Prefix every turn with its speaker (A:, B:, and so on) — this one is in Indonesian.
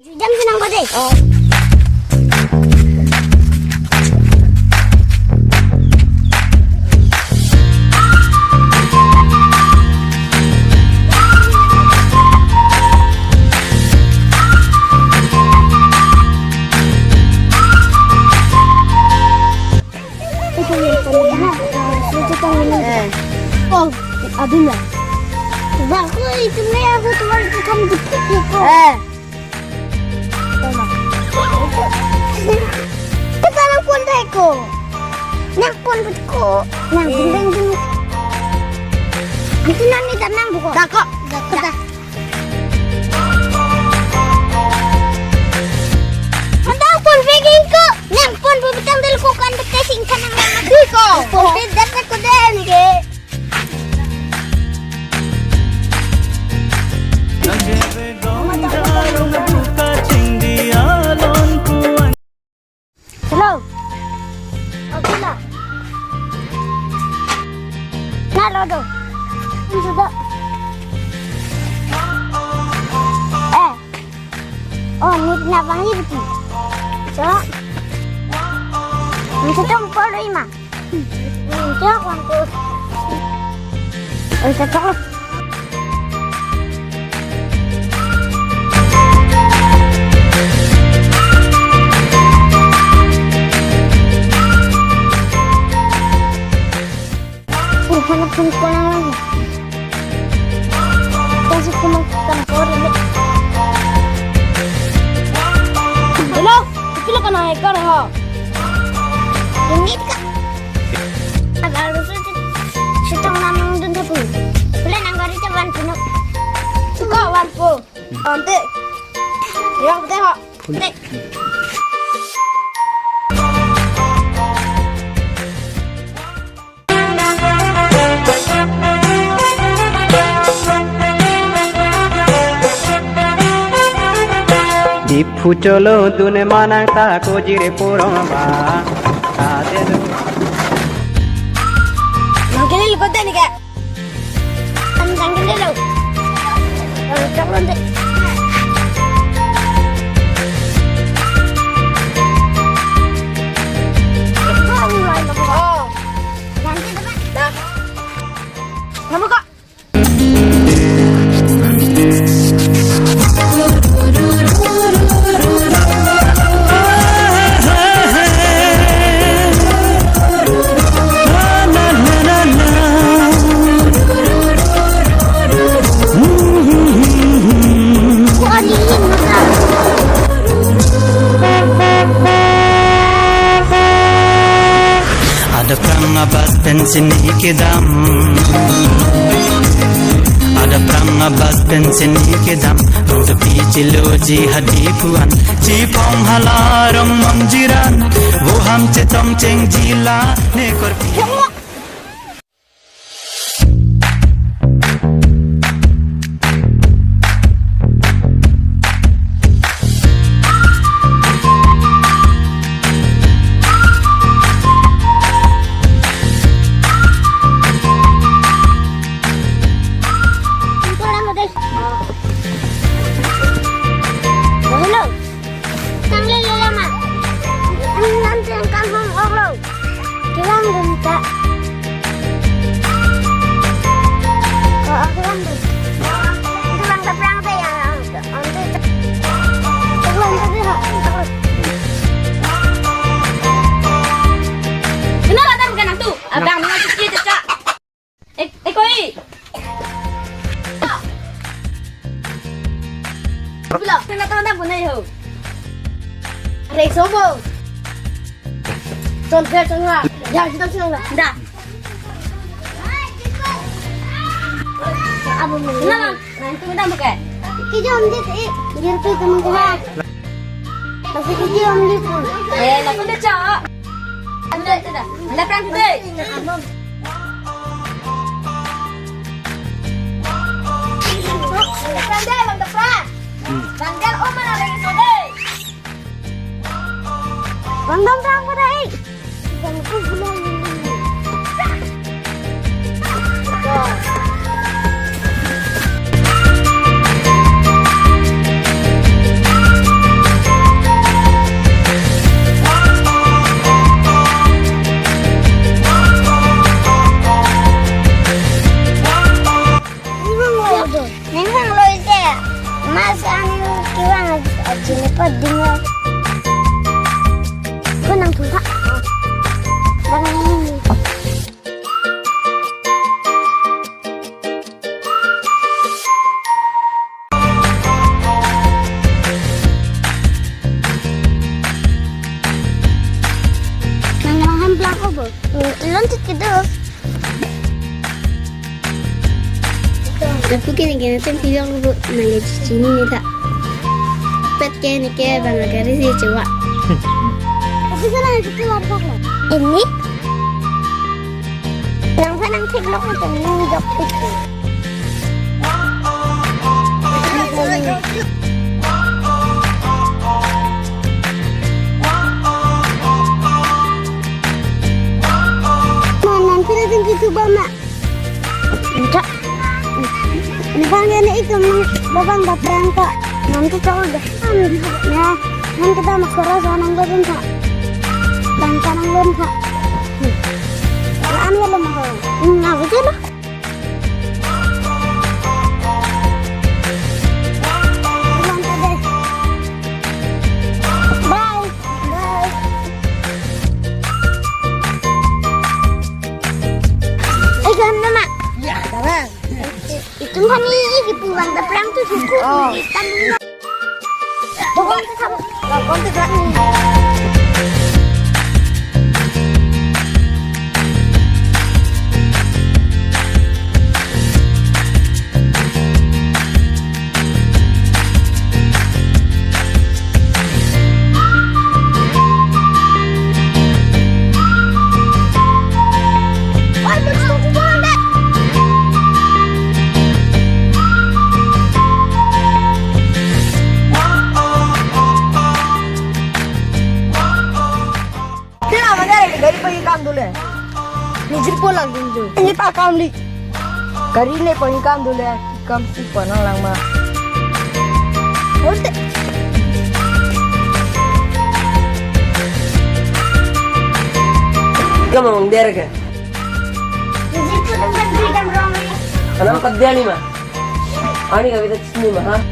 A: Jam senang badai. Oh, aduh lah. Aku itu nih aku cuma kamu dikit kok. Sekarang pun teko. Nak pun betko. Nak bintang dulu. Itu nanti tenang bukan? Tak kok. Tak. Mantap pun begini kok. Nak pun betang dulu kok kan betasing kanang lagi kok. Pun datang ke dan ke. Hello. Oke lah. Halo do. Sudah. Oh ini kenapa ini betul? Cok. Bisa dong follow ima. Cok wantu. Oh cok. Hanap ko lang lagi. Kasi kumaktan ko rin. Hello? Kilo ka na hekar ha? Ingit ka. Agaro sa sitong namin dun sa pool. Wala nang gari sa van puno. Suka van po. Ante. Yang putih ha? Putih.
B: Ipu cholo dune manang ta ko jire porong ba ade do
A: Mangkili ko tani ka. Mangkili lo. Chakron de. Ganti depan. Dah. Kamu kok?
C: Ada perang abad bensin ikedam. Ada perang abad bensin ikedam. Untuk pichiloji hadipuan. Cipong halaram manjiran. Wuham cetom ceng jila nekor pi.
D: Abang nak sikit cak. Koi. Pula, kena tahu pun ayo. Rekso bo. Contoh contoh. Ya, kita senang. Dah. Abu ni. Nah, nanti kita makan. Kita ambil biar tu teman kita. Tapi kita ambil pun. Nak ambil cak. Ambil tu dah. Dah perang tu. Pandai bang depan. Pandai mana lagi sore. Bang perang pada Bang tu bulan ini.
A: Sini pedingnya. Kau nang tuh Bang ini. Nang belang apa? Loncat ke dulu. Tapi kini tuh video aku nangis sini nih tak. Pet kini kayak bang garis sih coba. Tapi sana itu keluar apa? Ini yang senang TikTok itu nunjuk itu. Nanti datang ke Tuba mak. Enggak. Ini itu babang baperan kak. Nanti tahu deh. Nah, nanti kita masuk rasa nanggurin kak. Dan nanggurin kak. Ano ya lemah. Aku sih lah. Bye. Bye. Ikan mama.
D: Ya, sekarang.
A: Itu kan ini pulang perang tuh suku. Hitam. Pokoknya kamu.
D: Kontak kan. Gari pergi kam dulu. Nijir pulang dulu. Ini tak kam li. Gari ini pergi kam dulu. Kam si panang lang ma. Holte. Kamu mau ngder ke?
A: Nijir pulang berdiri dan ramai.
B: Kenapa dia ni mah? Ani kami tak sini mah.